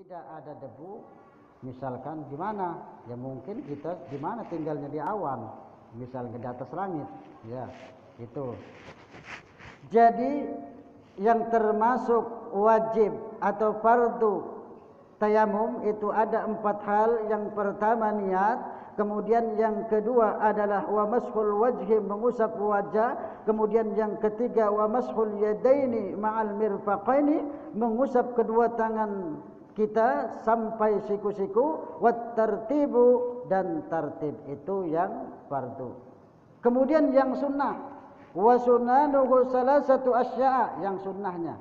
tidak ada debu, misalkan di mana? Ya mungkin kita di mana tinggalnya di awan, misalnya di atas langit, ya itu. Jadi yang termasuk wajib atau fardu tayamum itu ada 4 hal. Yang pertama niat, kemudian yang kedua adalah wa mashul wajhi, mengusap wajah, kemudian yang ketiga wa mashul yadaini ma'al mirfaqaini, mengusap kedua tangan kita sampai siku-siku, wat tartibu, dan tartib itu yang fardu. Kemudian yang sunnah, wa sunanuhu salasatu asya', yang sunnahnya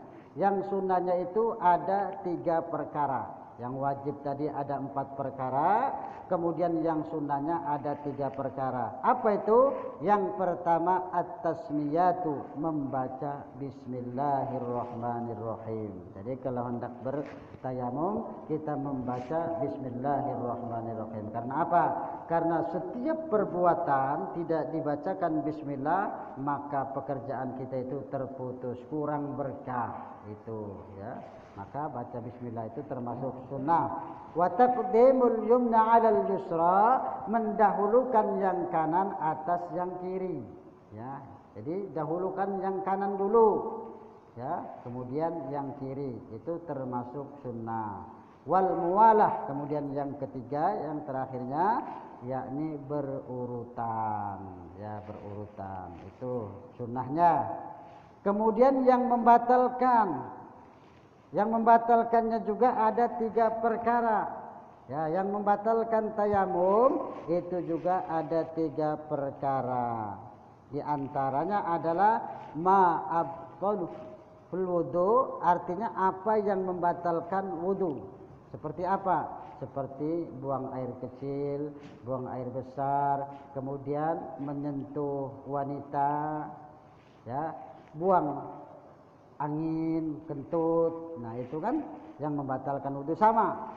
itu ada 3 perkara. Yang wajib tadi ada 4 perkara, kemudian yang sunnahnya ada 3 perkara. Apa itu? Yang pertama at-tasmiyatu, membaca bismillahirrahmanirrahim. Jadi kalau hendak bertayamum kita membaca bismillahirrahmanirrahim. Karena apa? Karena setiap perbuatan tidak dibacakan bismillah, maka pekerjaan kita itu terputus, kurang berkah itu, ya. Maka baca bismillah itu termasuk sunnah. Wa taqdimul yumna 'alal yusra, mendahulukan yang kanan atas yang kiri, ya. Jadi dahulukan yang kanan dulu, ya, kemudian yang kiri, itu termasuk sunnah. Wal muwalah, kemudian yang ketiga, yang terakhirnya yakni berurutan, ya, berurutan, itu sunnahnya. Kemudian yang membatalkannya juga ada 3 perkara. Ya, yang membatalkan tayamum itu juga ada 3 perkara. Di antaranya adalah ma'abtul wudu, artinya apa yang membatalkan wudu. Seperti apa? Seperti buang air kecil, buang air besar, kemudian menyentuh wanita, ya, buang angin, kentut. Nah, itu kan yang membatalkan wudu. Sama,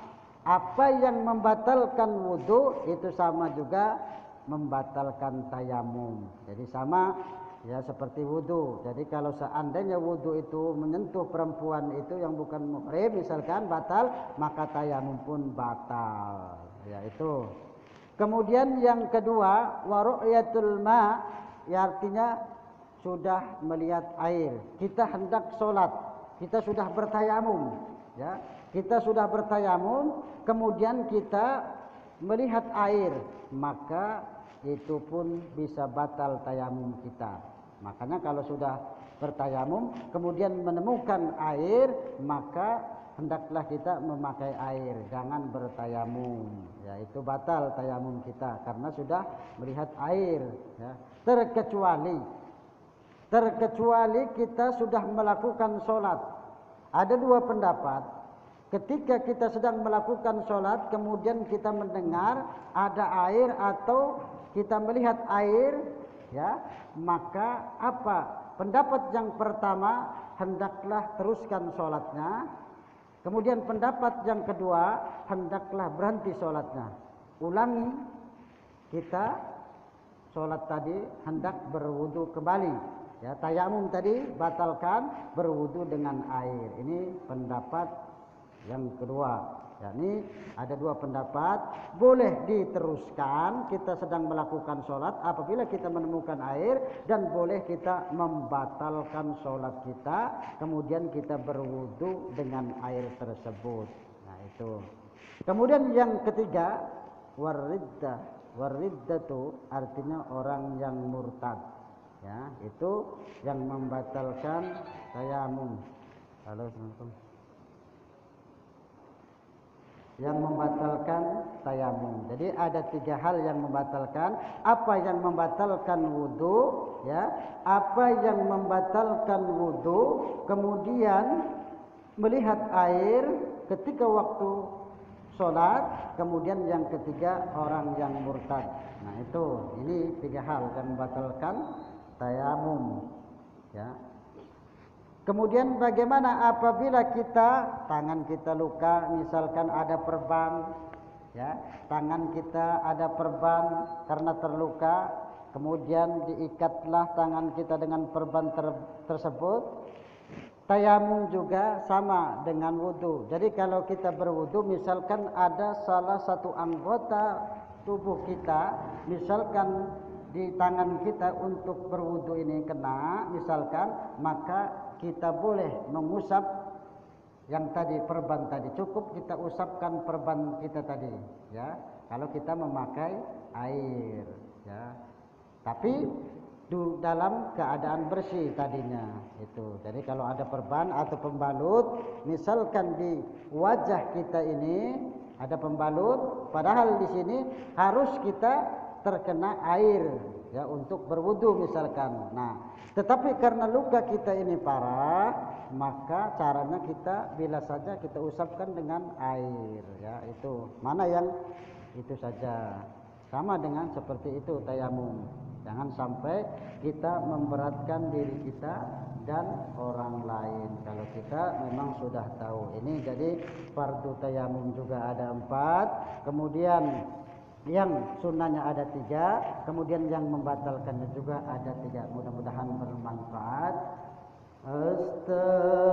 apa yang membatalkan wudu itu sama juga membatalkan tayamum. Jadi sama, ya, seperti wudu. Jadi kalau seandainya wudu itu menyentuh perempuan itu yang bukan muhrim misalkan, batal, maka tayamum pun batal, ya, itu. Kemudian yang kedua wa ru'yatul ma, ya, artinya sudah melihat air, kita hendak sholat, kita sudah bertayamum, ya, kita sudah bertayamum, kemudian kita melihat air, maka itu pun bisa batal tayamum kita. Makanya kalau sudah bertayamum kemudian menemukan air, maka hendaklah kita memakai air, jangan bertayamum, ya, itu batal tayamum kita karena sudah melihat air, ya. Terkecuali kita sudah melakukan sholat. Ada 2 pendapat. Ketika kita sedang melakukan sholat, kemudian kita mendengar ada air atau kita melihat air, ya, maka apa? Pendapat yang pertama, hendaklah teruskan sholatnya. Kemudian pendapat yang kedua, hendaklah berhenti sholatnya. Ulangi, kita sholat tadi hendak berwudu kembali. Ya, tayamum tadi batalkan, berwudu dengan air. Ini pendapat yang kedua. Yakni ada 2 pendapat. Boleh diteruskan, kita sedang melakukan sholat apabila kita menemukan air, dan boleh kita membatalkan sholat kita, kemudian kita berwudu dengan air tersebut. Nah, itu. Kemudian yang ketiga, wariddatu, artinya orang yang murtad. Ya, itu yang membatalkan tayamum. Halo, Assalamualaikum. Yang membatalkan tayamum. Jadi ada 3 hal yang membatalkan. Apa yang membatalkan wudu, ya? Apa yang membatalkan wudu, kemudian melihat air ketika waktu sholat, kemudian yang ketiga orang yang murtad. Nah, itu, ini 3 hal yang membatalkan tayamum, ya. Kemudian bagaimana apabila tangan kita luka, misalkan ada perban, ya, tangan kita ada perban karena terluka, kemudian diikatlah tangan kita dengan perban tersebut, Tayamum juga sama dengan wudu. Jadi kalau kita berwudu, misalkan ada salah satu anggota tubuh kita, misalkan di tangan kita untuk berwudu ini kena, misalkan, maka kita boleh mengusap yang tadi perban tadi. Cukup kita usapkan perban kita tadi, ya. Kalau kita memakai air, ya. Tapi dalam keadaan bersih tadinya itu. Jadi kalau ada perban atau pembalut, misalkan di wajah kita ini ada pembalut, padahal di sini harus kita terkena air ya untuk berwudu misalkan. Nah, tetapi karena luka kita ini parah, maka caranya kita bila saja kita usapkan dengan air ya itu. Mana yang itu saja. Sama dengan seperti itu tayamum. Jangan sampai kita memberatkan diri kita dan orang lain. Kalau kita memang sudah tahu ini, jadi fardu tayamum juga ada 4. Kemudian yang sunnahnya ada 3. Kemudian yang membatalkannya juga ada 3. Mudah-mudahan bermanfaat. Astagfirullah.